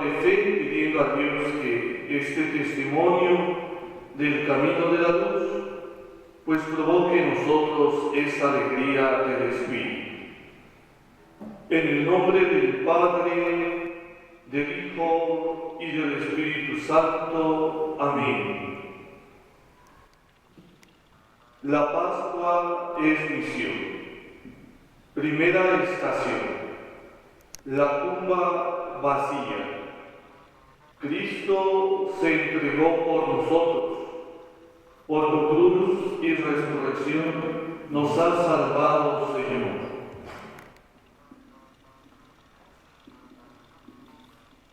de fe, pidiendo a Dios que este testimonio del camino de la luz, pues provoque en nosotros esa alegría del Espíritu. En el nombre del Padre, del Hijo y del Espíritu Santo. Amén. La Pascua es misión. Primera estación. La tumba vacía. Cristo se entregó por nosotros. Por tu cruz y resurrección nos has salvado, Señor.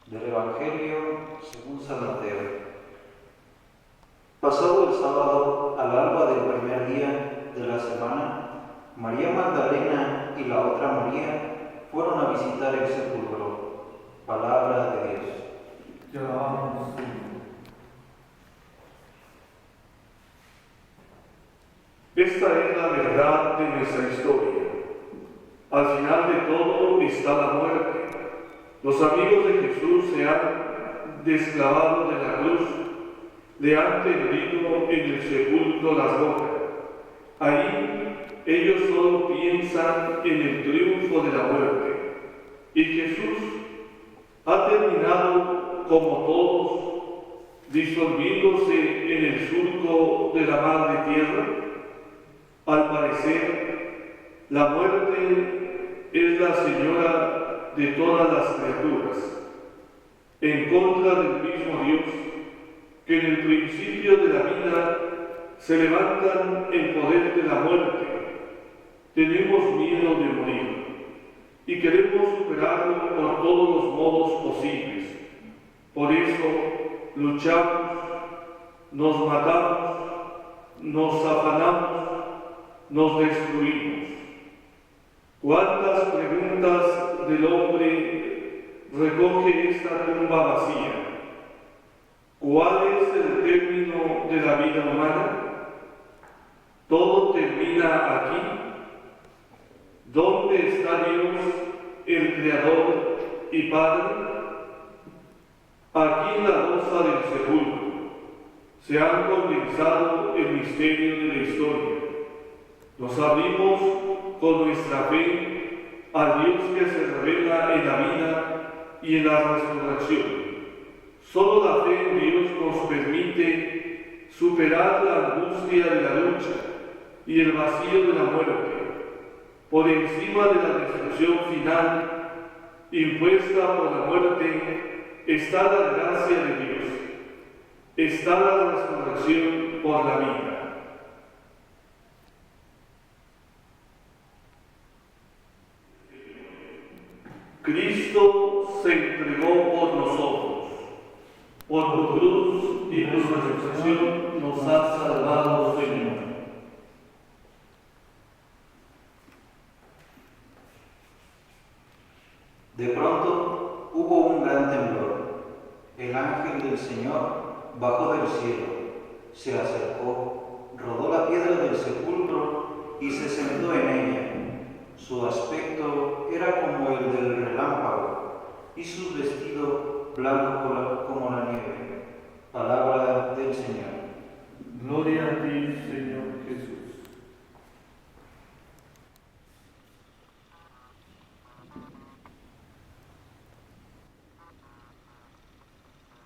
Del Evangelio según San Mateo. Pasado el sábado, al alba del primer día de la semana, María Magdalena y la otra María fueron a visitar el sepulcro. Palabra de Dios. Te alabamos, Señor. Esta es la verdad de nuestra historia. Al final de todo está la muerte. Los amigos de Jesús se han desclavado de la cruz, le han tendido en el sepulcro las rocas. Ahí ellos solo piensan en el triunfo de la muerte. Y Jesús ha terminado, como todos, disolviéndose en el surco de la madre tierra. Al parecer, la muerte es la señora de todas las criaturas, en contra del mismo Dios, que en el principio de la vida se levantan en poder de la muerte. Tenemos miedo de morir y queremos superarlo por todos los modos posibles. Por eso luchamos, nos matamos, nos afanamos, nos destruimos. ¿Cuántas preguntas del hombre recoge esta tumba vacía? ¿Cuál es el término de la vida humana? ¿Todo termina aquí? ¿Dónde está Dios, el Creador y Padre? Aquí en la losa del sepulcro se han condensado el misterio de la historia. Nos abrimos con nuestra fe al Dios que se revela en la vida y en la resurrección. Solo la fe en Dios nos permite superar la angustia de la lucha y el vacío de la muerte. Por encima de la destrucción final impuesta por la muerte está la gracia de Dios, está la resurrección por la vida. Cristo se entregó por nosotros. Por tu cruz y tu resurrección nos has salvado, Señor. De pronto hubo un gran temblor. El ángel del Señor bajó del cielo, se acercó, rodó la piedra del sepulcro y se sentó en ella. Su aspecto era como el del relámpago y su vestido blanco como la nieve. Palabra del Señor. Gloria a ti, Señor Jesús.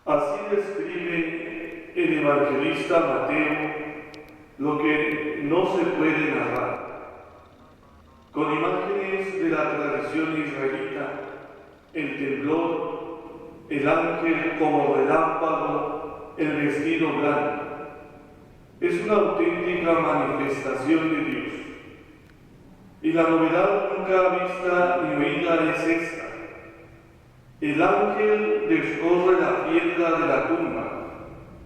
Así describe el evangelista Mateo lo que no se puede narrar. Con imágenes de la tradición israelita, el temblor, el ángel como relámpago, el vestido blanco. Es una auténtica manifestación de Dios. Y la novedad nunca vista ni oída es esta. El ángel descorre la piedra de la tumba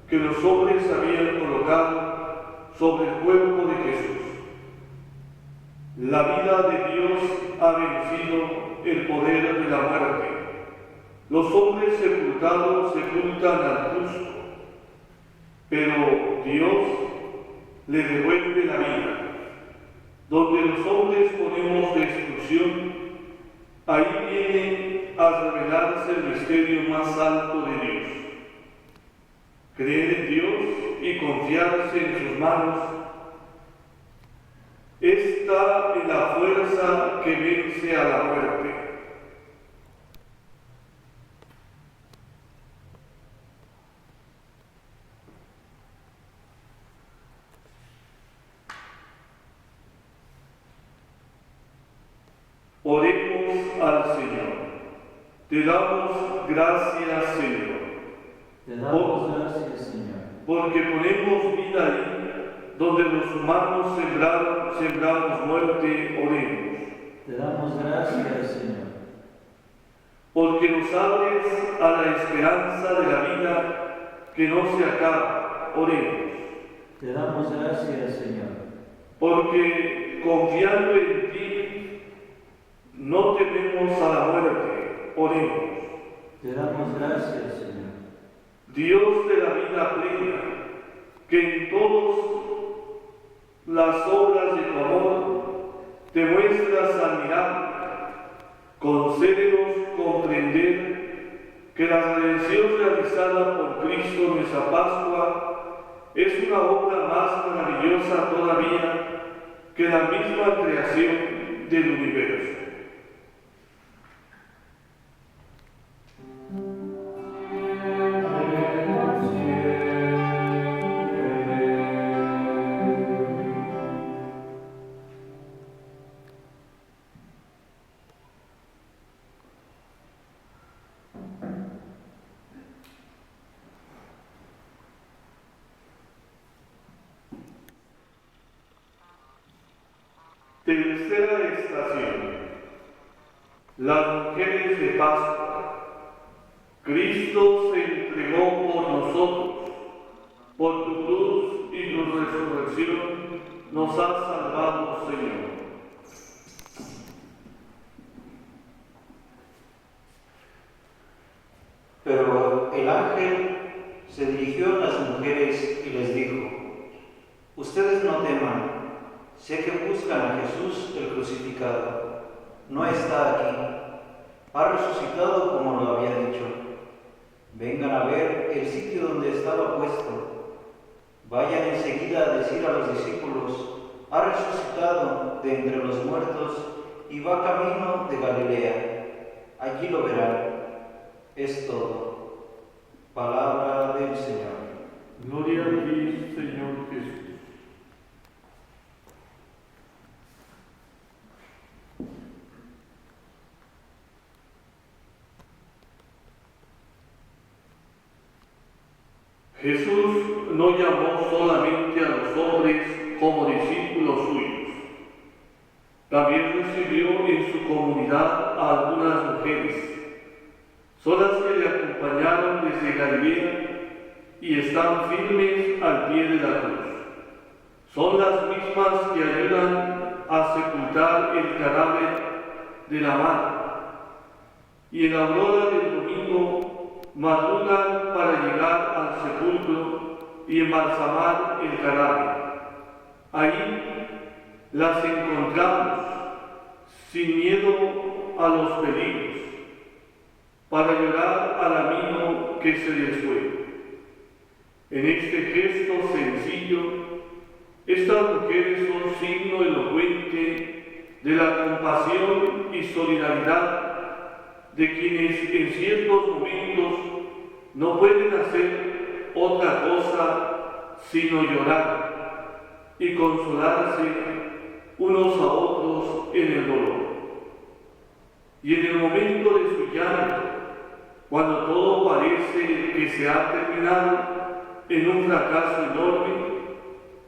que los hombres habían colocado sobre el cuerpo de Jesús. La vida de Dios ha vencido el poder de la muerte. Los hombres sepultados sepultan al justo, pero Dios le devuelve la vida. Donde los hombres ponemos destrucción, ahí viene al revelarse el misterio más alto de Dios. Creer en Dios y confiarse en sus manos está en la fuerza que vence a la muerte. Oremos al Señor. Te damos gracias, Señor. Te damos gracias, Señor. Porque ponemos vida ahí, donde los humanos sembramos muerte, oremos. Te damos gracias, Señor. Porque nos abres a la esperanza de la vida que no se acaba, oremos. Te damos gracias, Señor. Porque confiando en ti, no tememos a la muerte, oremos. Te damos gracias, Señor. Dios de la vida plena, que en todas las obras de tu amor te muestras admirable, concédenos comprender que la redención realizada por Cristo nuestra Pascua es una obra más maravillosa todavía que la misma creación del universo. Tercera estación. Las mujeres de Pascua. Cristo se entregó por nosotros. Por tu cruz y tu resurrección nos has salvado, Señor. Pero el ángel se dirigió a las mujeres y les dijo: ustedes no teman, sé que buscan a Jesús el crucificado. No está aquí, ha resucitado como lo había dicho. Vengan a ver el sitio donde estaba puesto. Vayan enseguida a decir a los discípulos: ha resucitado de entre los muertos y va camino de Galilea. Allí lo verán. Es todo. Palabra del Señor. Gloria a ti, Señor Jesús. Jesús no llamó solamente a los hombres como discípulos suyos. También recibió en su comunidad a algunas mujeres. Son las que le acompañaron desde Galilea y están firmes al pie de la cruz. Son las mismas que ayudan a sepultar el cadáver de la madre. Y en la aurora del domingo madrugan para llegar al sepulcro y embalsamar el cadáver. Ahí las encontramos sin miedo a los peligros, para llorar al amigo que se les fue. En este gesto sencillo, estas mujeres son signo elocuente de la compasión y solidaridad de quienes en ciertos momentos no pueden hacer otra cosa sino llorar y consolarse unos a otros en el dolor. Y en el momento de su llanto, cuando todo parece que se ha terminado en un fracaso enorme,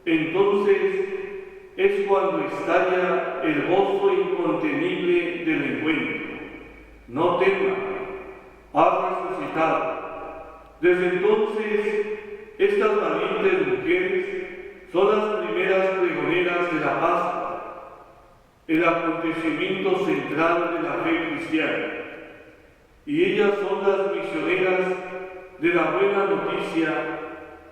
entonces es cuando estalla el gozo incontenible del encuentro. No teman, ha resucitado. Desde entonces, estas valientes mujeres son las primeras pregoneras de la Pascua, el acontecimiento central de la fe cristiana. Y ellas son las misioneras de la buena noticia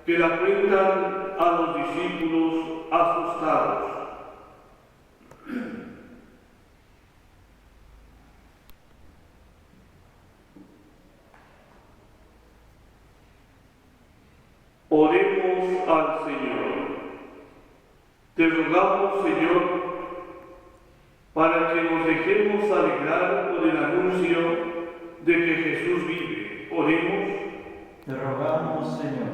que la cuentan a los discípulos asustados. Oremos al Señor. Te rogamos, Señor, para que nos dejemos alegrar por el anuncio de que Jesús vive. Oremos. Te rogamos, Señor,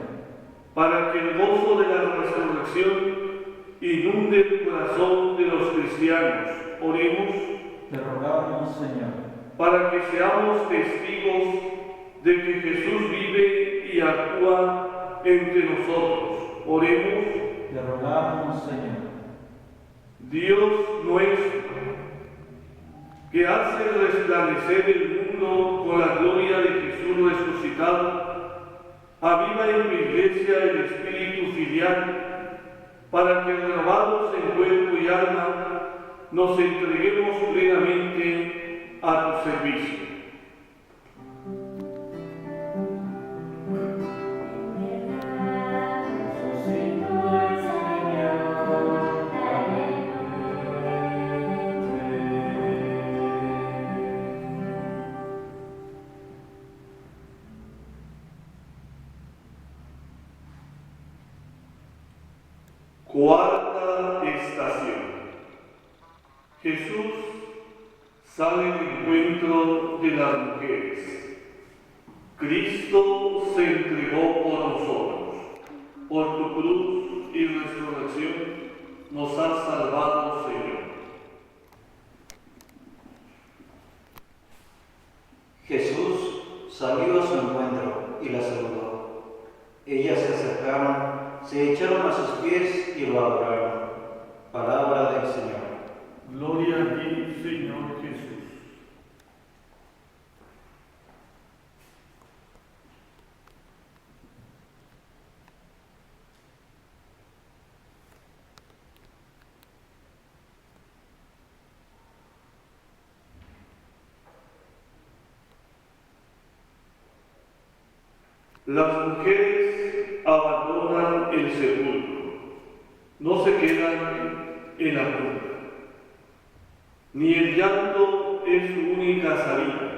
Para que el gozo de la resurrección inunde el corazón de los cristianos. Oremos. te rogamos, Señor, Para que seamos testigos de que Jesús vive y actúa entre nosotros. Oremos. te rogamos, Señor, Dios nuestro, que hace resplandecer el mundo con la gloria de Jesús resucitado, aviva en tu iglesia el espíritu filial, para que renovados en cuerpo y alma nos entreguemos plenamente a tu servicio. Cuarta estación. Jesús sale al encuentro de las mujeres. Cristo se entregó por nosotros. Por tu cruz y resurrección nos has salvado, Señor. Jesús salió a su encuentro y la saludó. Ellas se acercaron, se echaron a sus pies y lo adoraron. Palabra del Señor. Gloria a ti, Señor Jesús. Las mujeres abandonan el sepulcro, no se quedan en la tumba. Ni el llanto es su única salida.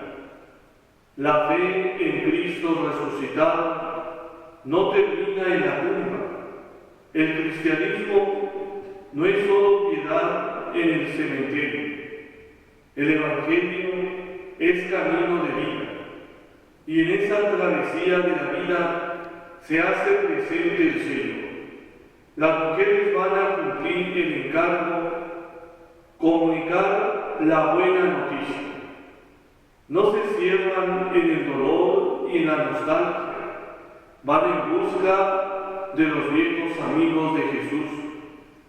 La fe en Cristo resucitado no termina en la tumba. El cristianismo no es solo piedad en el cementerio. El Evangelio es camino de vida. Y en esa travesía de la vida se hace presente el Señor. Las mujeres van a cumplir el encargo, comunicar la buena noticia. No se cierran en el dolor y en la nostalgia. Van en busca de los viejos amigos de Jesús.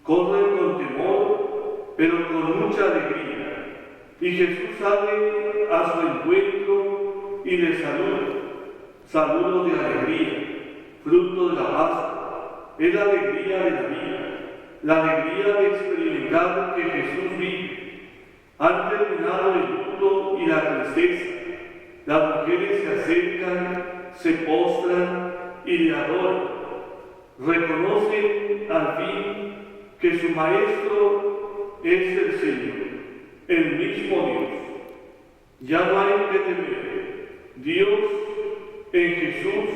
Corren con temor, pero con mucha alegría. Y Jesús sale a su encuentro y les saluda. Saludo de alegría, fruto de la Pascua. Es la alegría de la vida, la alegría de experimentar que Jesús vive. Han terminado el luto y la tristeza. Las mujeres se acercan, se postran y le adoran. Reconocen al fin que su Maestro es el Señor, el mismo Dios. Ya no hay que temer. Dios en Jesús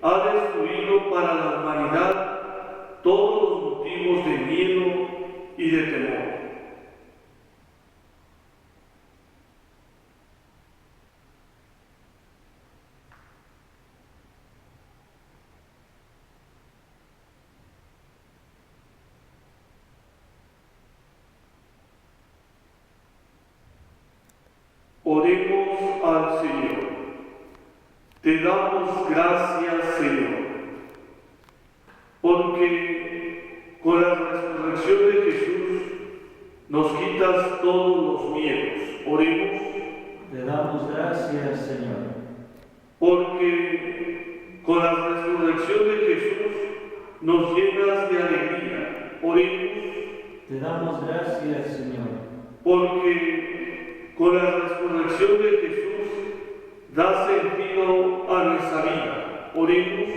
ha destruido para la humanidad todos los motivos de miedo y de temor. Oremos al Señor. Te damos gracias, Señor, porque con la resurrección de Jesús nos quitas todos los miedos. Oremos. te damos gracias, Señor, Porque con la resurrección de Jesús nos llenas de alegría. Oremos. te damos gracias, Señor, Porque con la resurrección de Jesús da sentido a nuestra vida. Oremos.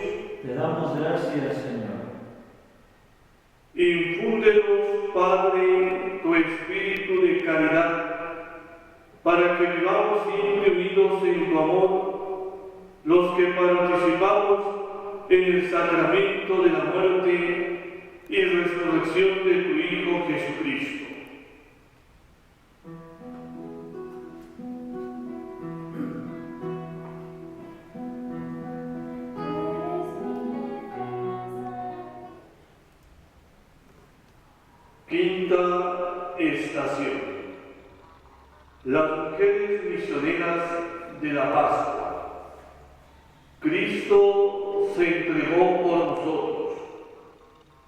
te damos gracias, Señor, Infúndenos, Padre, tu espíritu de caridad, para que vivamos siempre unidos en tu amor, los que participamos en el sacramento de la muerte y resurrección de tu Hijo Jesucristo. Quinta estación. Las mujeres misioneras de la Pascua. Cristo se entregó por nosotros.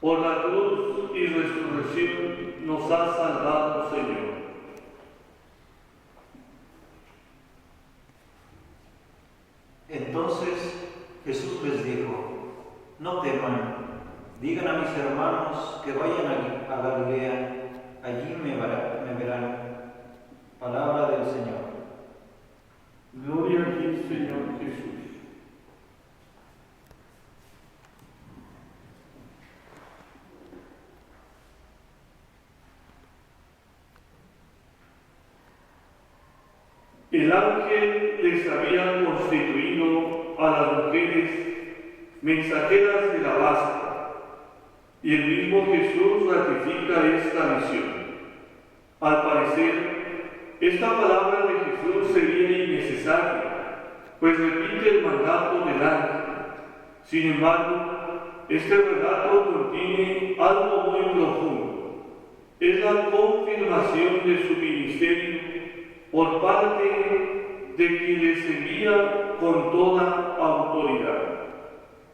Por la cruz y resurrección nos ha salvado, Señor. Entonces Jesús les dijo: no teman, digan a mis hermanos que vayan a Galilea, allí me verán. Palabra del Señor. Gloria a ti, Señor Jesús. El ángel les había constituido a las mujeres mensajeras de la Pascua, y el mismo Jesús ratifica esta misión. Al parecer, esta palabra de Jesús sería innecesaria, pues repite el mandato del ángel. Sin embargo, este relato contiene algo muy profundo. Es la confirmación de su ministerio por parte de quien les envía con toda autoridad.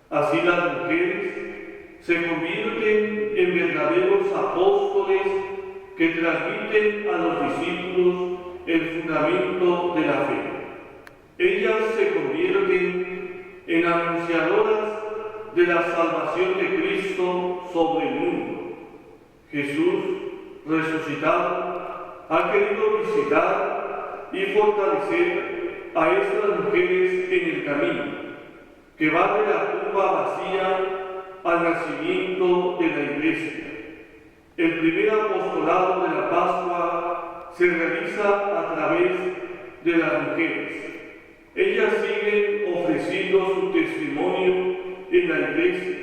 Así las mujeres se convierten en verdaderos apóstoles que transmiten a los discípulos el fundamento de la fe. Ellas se convierten en anunciadoras de la salvación de Cristo sobre el mundo. Jesús, resucitado, ha querido visitar y fortalecer a estas mujeres en el camino, que va de la tumba vacía al nacimiento de la Iglesia. El primer apostolado de la Pascua se realiza a través de las mujeres. Ellas siguen ofreciendo su testimonio en la Iglesia,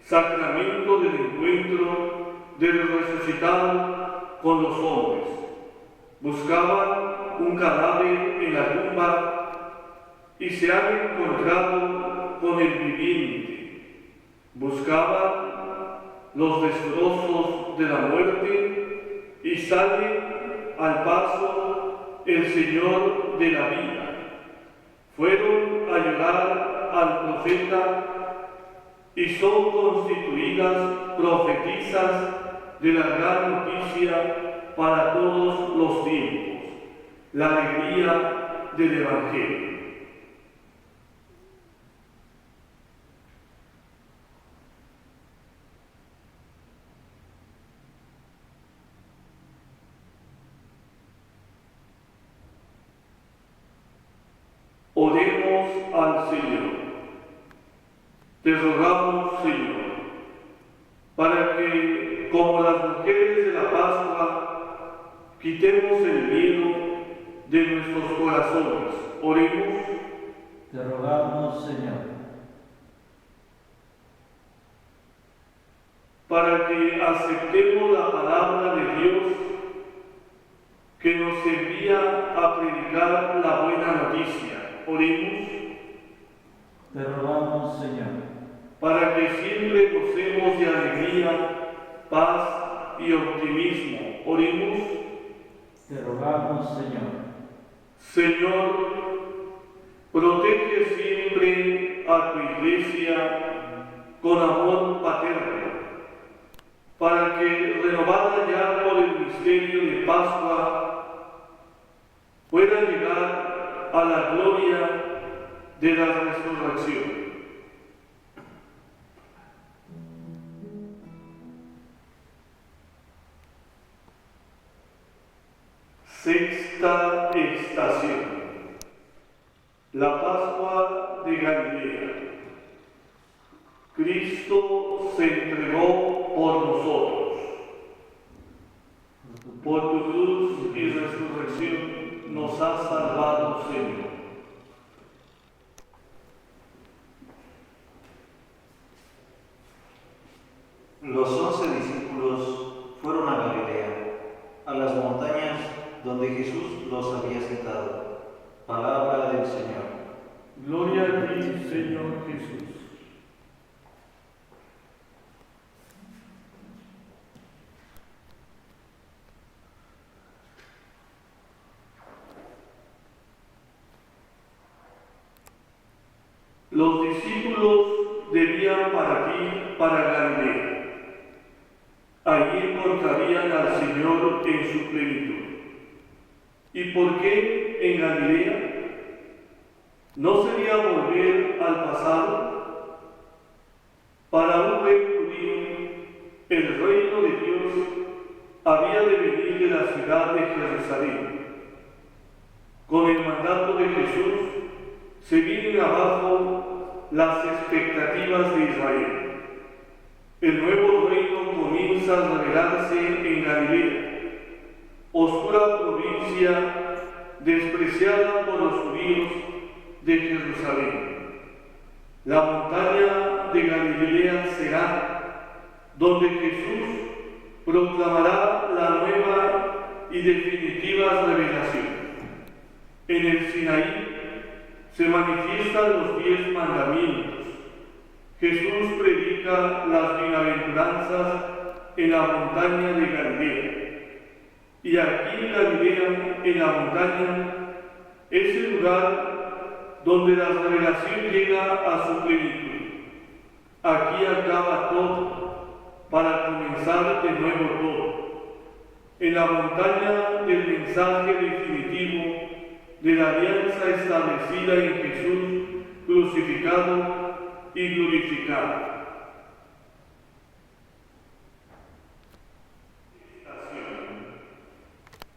sacramento del encuentro del resucitado con los hombres. Buscaban un cadáver en la tumba y se han encontrado con el viviente. Buscaban los destrozos de la muerte y sale al paso el Señor de la vida. Fueron a ayudar al profeta y son constituidas profetisas de la gran noticia para todos los tiempos, la alegría del Evangelio. Oremos al Señor. Te rogamos, Señor, para que, como las mujeres de la Pascua, quitemos el miedo de nuestros corazones. Oremos. Te rogamos, Señor. Para que aceptemos la palabra de Dios que nos envía a predicar la buena noticia. Oremos. Te rogamos, Señor. Para que siempre gocemos de alegría, paz y optimismo. Oremos. Te rogamos, Señor. Señor, protege siempre a tu Iglesia con amor paterno, para que, renovada ya por el misterio de Pascua, pueda llegar a la gloria de la resurrección. Sexta estación. La Pascua de Galilea. Cristo se entregó por nosotros. Por tu cruz y resurrección nos has salvado, Señor. Los 11 discípulos fueron a Galilea, a las montañas donde Jesús los había citado. Palabra del Señor. Gloria a ti, Señor Jesús. Los discípulos debían partir para Galilea. Allí encontrarían al Señor en su plenitud. ¿Y por qué en Galilea? ¿No sería volver al pasado? Para un buen judío, el reino de Dios había de venir de la ciudad de Jerusalén. Con el mandato de Jesús se vienen abajo las expectativas de Israel. El nuevo reino comienza a revelarse en Galilea, oscura provincia despreciada por los judíos de Jerusalén. La montaña de Galilea será donde Jesús proclamará la nueva y definitiva revelación. En el Sinaí se manifiestan los 10 mandamientos. Jesús predica las bienaventuranzas en la montaña de Galilea. Y aquí en Galilea, en la montaña, es el lugar donde la revelación llega a su plenitud. Aquí acaba todo para comenzar de nuevo todo. En la montaña del mensaje definitivo de la alianza establecida en Jesús crucificado y glorificado.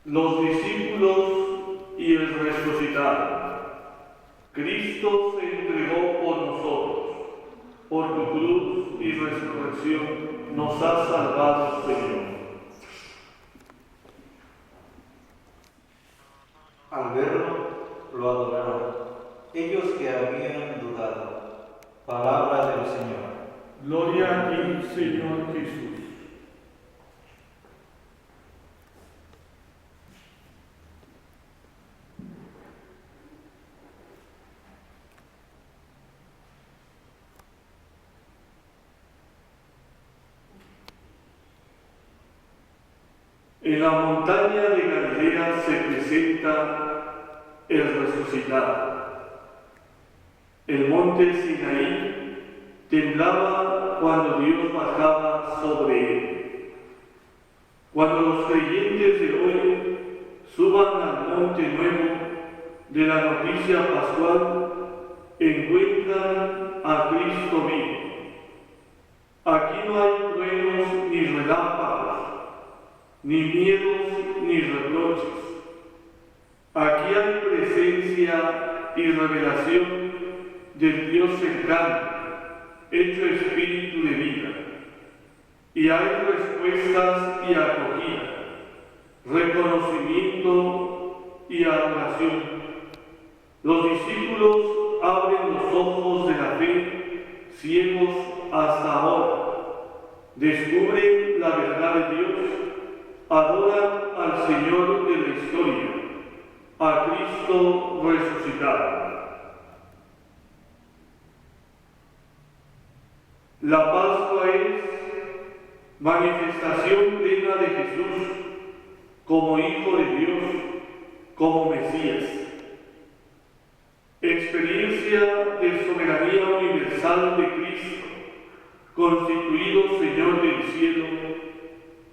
Los discípulos y el resucitado. Cristo se entregó por nosotros. Por tu cruz y resurrección nos ha salvado, Señor. Al verlo, lo adoraron, ellos que habían dudado. Palabra del Señor. Gloria a ti, Señor Jesús. En la montaña de Galilea se presenta el resucitado. El monte Sinaí temblaba cuando Dios bajaba sobre él. Cuando los creyentes de hoy suban al monte nuevo de la noticia pascual, encuentran a Cristo vivo. Aquí no hay truenos ni relámpagos, ni miedos ni reproches. Aquí hay presencia y revelación del Dios cercano, hecho espíritu de vida. Y hay respuestas y acogida, reconocimiento y adoración. Los discípulos abren los ojos de la fe, ciegos hasta ahora. Descubren la verdad de Dios, adoran al Señor de la historia, a Cristo resucitado. La Pascua es manifestación plena de Jesús como Hijo de Dios, como Mesías. Experiencia de soberanía universal de Cristo, constituido Señor del cielo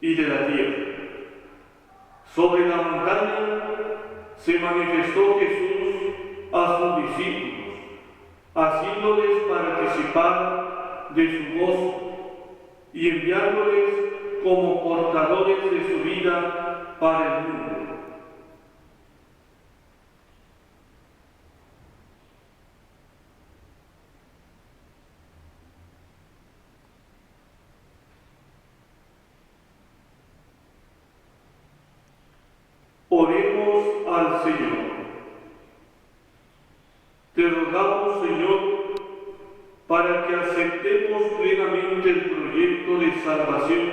y de la tierra. Sobre la montaña se manifestó Jesús a sus discípulos, haciéndoles participar de su gozo y enviándoles como portadores de su vida para el mundo. Oremos al Señor. Te rogamos, Señor, para para que aceptemos plenamente el proyecto de salvación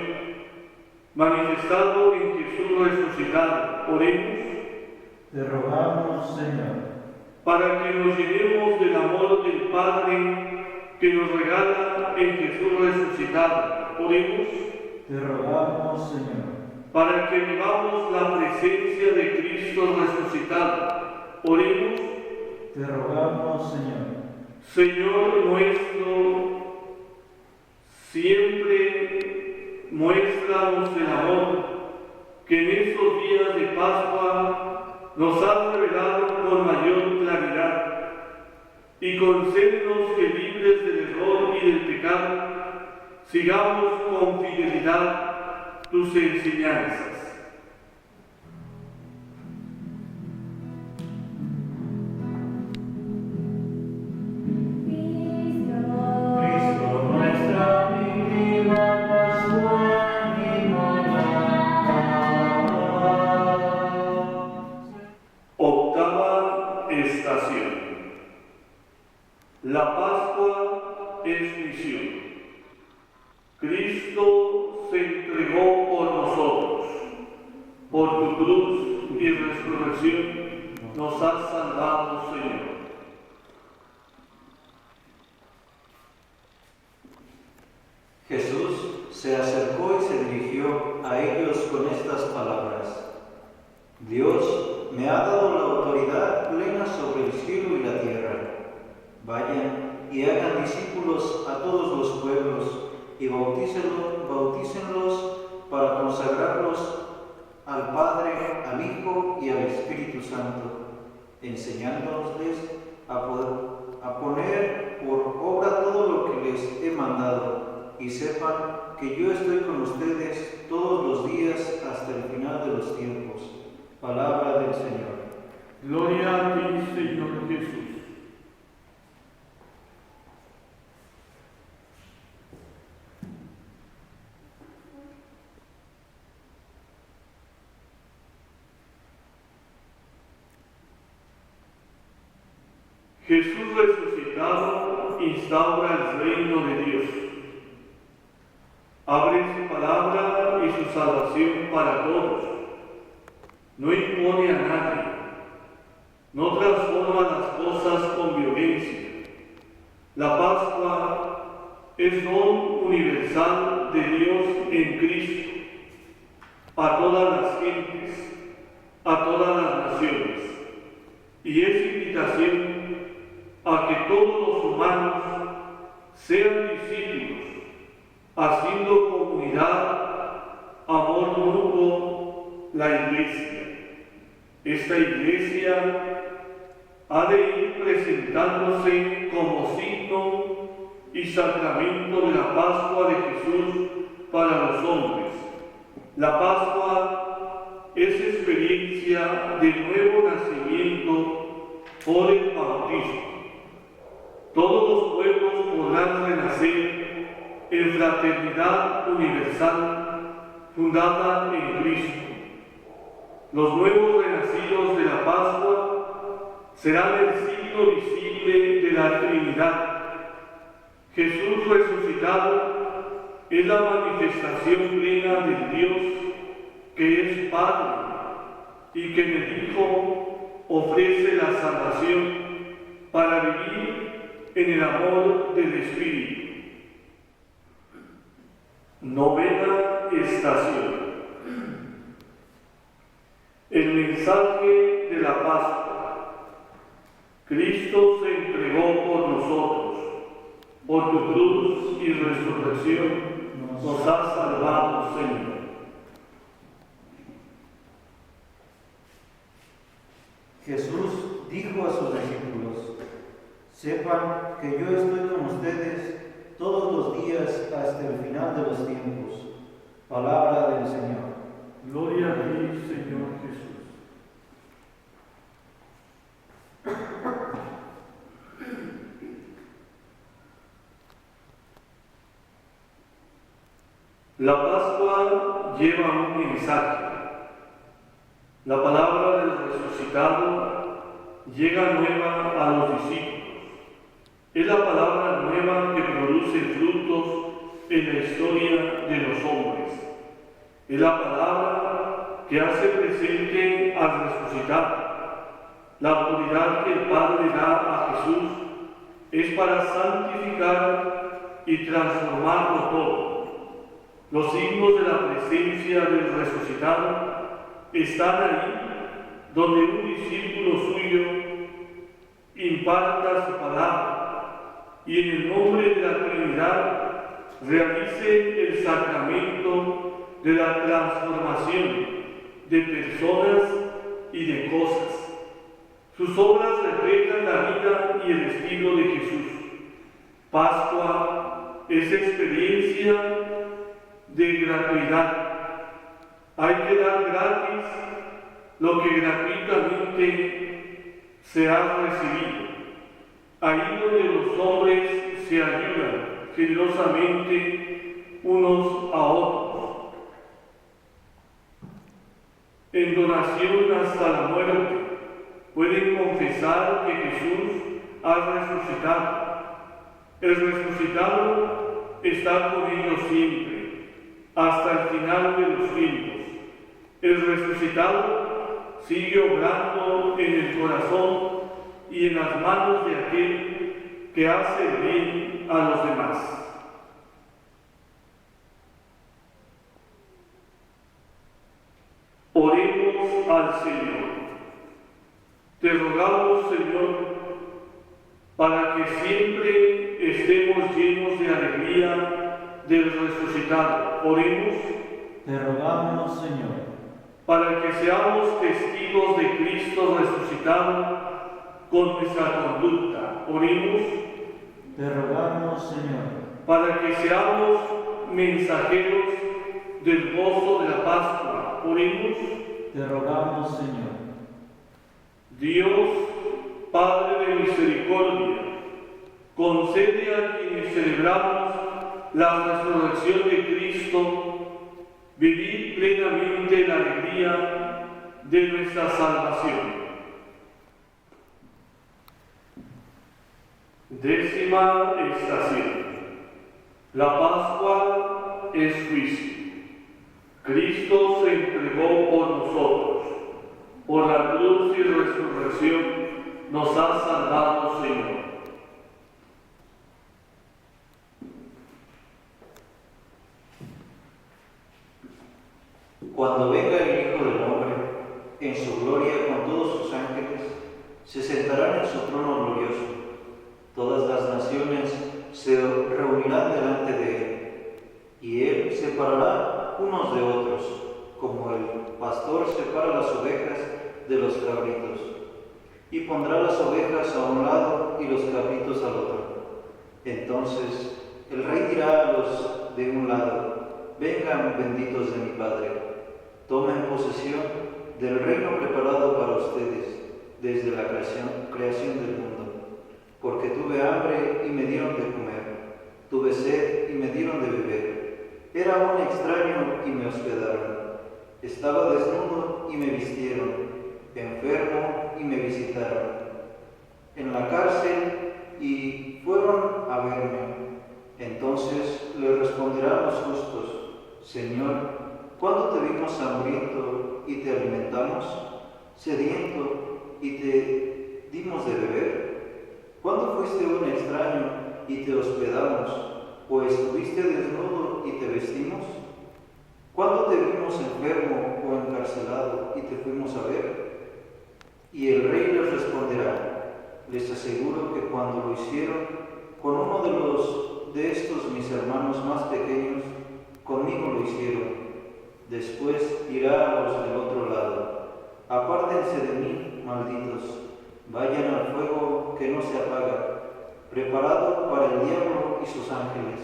manifestado en Jesús resucitado. Oremos. Te rogamos, Señor. Para que nos llenemos del amor del Padre que nos regala en Jesús resucitado. Oremos. Te rogamos, Señor. Para que vivamos la presencia de Cristo resucitado. Oremos. Te rogamos, Señor. Señor nuestro, siempre muéstranos el amor que en estos días de Pascua nos has revelado con mayor claridad, y concédenos que libres del error y del pecado, sigamos con fidelidad tus enseñanzas. La Pascua es misión. Cristo se entregó por nosotros. Por tu cruz y resurrección nos has salvado, Señor. Jesús se acercó y se dirigió a ellos con estas palabras: Dios me ha dado la autoridad plena sobre el cielo y la tierra. Vayan y hagan discípulos a todos los pueblos y bautícenlos para consagrarlos al Padre, al Hijo y al Espíritu Santo, enseñándoles a poner por obra todo lo que les he mandado, y sepan que yo estoy con ustedes todos los días hasta el final de los tiempos. Palabra del Señor. Gloria a ti, Señor Jesús. Jesús resucitado instaura el reino de Dios. Abre su palabra y su salvación para todos. No impone a nadie. No transforma las cosas con violencia. La Pascua es don universal de Dios en Cristo, a todas las gentes, a todas las naciones, y es invitación a que todos los humanos sean discípulos, haciendo comunidad, amor mutuo, la Iglesia. Esta Iglesia ha de ir presentándose como signo y sacramento de la Pascua de Jesús para los hombres. La Pascua es experiencia de nuevo nacimiento por el bautismo. Todos los pueblos podrán renacer en fraternidad universal fundada en Cristo. Los nuevos renacidos de la Pascua serán el signo visible de la Trinidad. Jesús resucitado es la manifestación plena del Dios que es Padre y que en el Hijo ofrece la salvación para vivir en el amor del Espíritu. Novena estación. El mensaje de la Pascua. Cristo se entregó por nosotros. Por tu cruz y resurrección nos has salvado, Señor. Jesús dijo a sus discípulos: sepan que yo estoy con ustedes todos los días hasta el final de los tiempos. Palabra del Señor. Gloria a ti, Señor Jesús. La Pascua lleva un mensaje. La palabra del resucitado llega nueva a los discípulos. Es la palabra nueva que en la historia de los hombres. Es la palabra que hace presente al resucitar. La autoridad que el Padre da a Jesús es para santificar y transformarlo todo. Los signos de la presencia del resucitado están ahí donde un discípulo suyo imparta su palabra y en el nombre de la Trinidad realice el sacramento de la transformación de personas y de cosas. Sus obras reflejan la vida y el estilo de Jesús. Pascua es experiencia de gratuidad. Hay que dar gratis lo que gratuitamente se ha recibido. Ahí donde los hombres se ayudan generosamente unos a otros. En donación hasta la muerte pueden confesar que Jesús ha resucitado. El resucitado está con ellos siempre, hasta el final de los tiempos. El resucitado sigue obrando en el corazón y en las manos de aquel que hace bien a los demás. Oremos al Señor. Te rogamos, Señor, para que siempre estemos llenos de alegría del resucitado. Oremos. Te rogamos, Señor. Para que seamos testigos de Cristo resucitado con nuestra conducta. Oremos. Te rogamos, Señor. Para que seamos mensajeros del gozo de la Pascua. Oremos. Te rogamos, Señor. Dios, Padre de misericordia, concede a quienes celebramos la resurrección de Cristo vivir plenamente la alegría de nuestra salvación. 10ª estación. La Pascua es juicio. Cristo se entregó por nosotros. Por la cruz y resurrección nos ha salvado, Señor. Cuando venga el Hijo del Hombre, en su gloria con todos sus ángeles, se sentará en su trono glorioso. Todas las naciones se reunirán delante de él, y él separará unos de otros, como el pastor separa las ovejas de los cabritos, y pondrá las ovejas a un lado y los cabritos al otro. Entonces el rey dirá a los de un lado: vengan, benditos de mi Padre, tomen posesión del reino preparado para ustedes desde la creación del mundo. Porque tuve hambre y me dieron de comer, tuve sed y me dieron de beber, era un extraño y me hospedaron, estaba desnudo y me vistieron, enfermo y me visitaron, en la cárcel y fueron a verme. Entonces le responderán los justos: Señor, ¿cuándo te vimos hambriento y te alimentamos, sediento y te dimos de beber? ¿Cuándo fuiste un extraño y te hospedamos, o estuviste desnudo y te vestimos? ¿Cuándo te vimos enfermo o encarcelado y te fuimos a ver? Y el rey les responderá: les aseguro que cuando lo hicieron con uno de estos mis hermanos más pequeños, conmigo lo hicieron. Después dirá a los del otro lado: apártense de mí, malditos, vayan al fuego que no se apaga, preparado para el diablo y sus ángeles.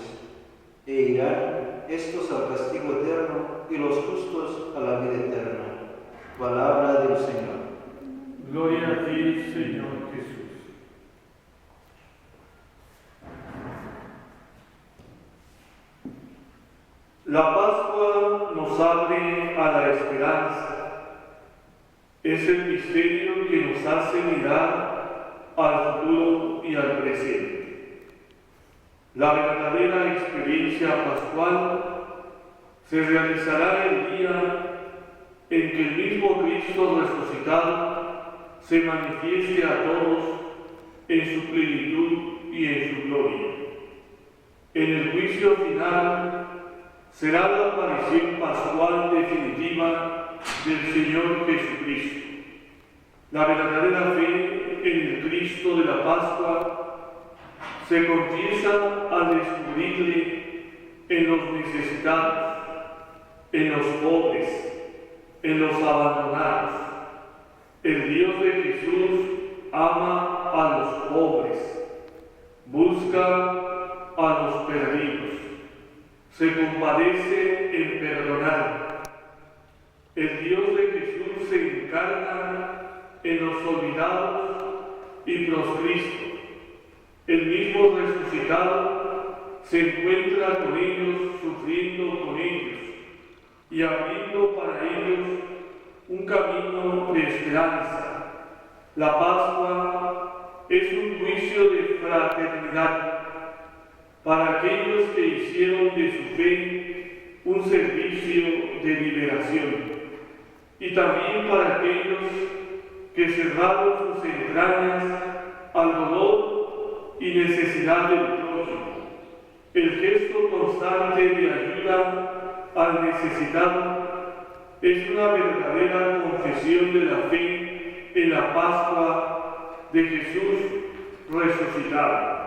E irán estos al castigo eterno y los justos a la vida eterna. Palabra del Señor. Gloria a ti, Señor Jesús. La Pascua nos abre a la esperanza. Es el misterio que nos hace mirar al futuro y al presente. La verdadera experiencia pascual se realizará el día en que el mismo Cristo resucitado se manifieste a todos en su plenitud y en su gloria. En el juicio final será la aparición pascual definitiva del Señor Jesucristo. La verdadera fe en el Cristo de la Pascua se confiesa al descubrirle en los necesitados, en los pobres, en los abandonados. El Dios de Jesús ama a los pobres, busca a los perdidos, se compadece en perdonar. El Dios de Jesús se encarna en los olvidados y proscritos. El mismo resucitado se encuentra con ellos, sufriendo con ellos y abriendo para ellos un camino de esperanza. La Pascua es un juicio de fraternidad para aquellos que hicieron de su fe un servicio de liberación y también para aquellos que cerraron sus entrañas al dolor y necesidad del prójimo. El gesto constante de ayuda al necesitado es una verdadera confesión de la fe en la Pascua de Jesús resucitado.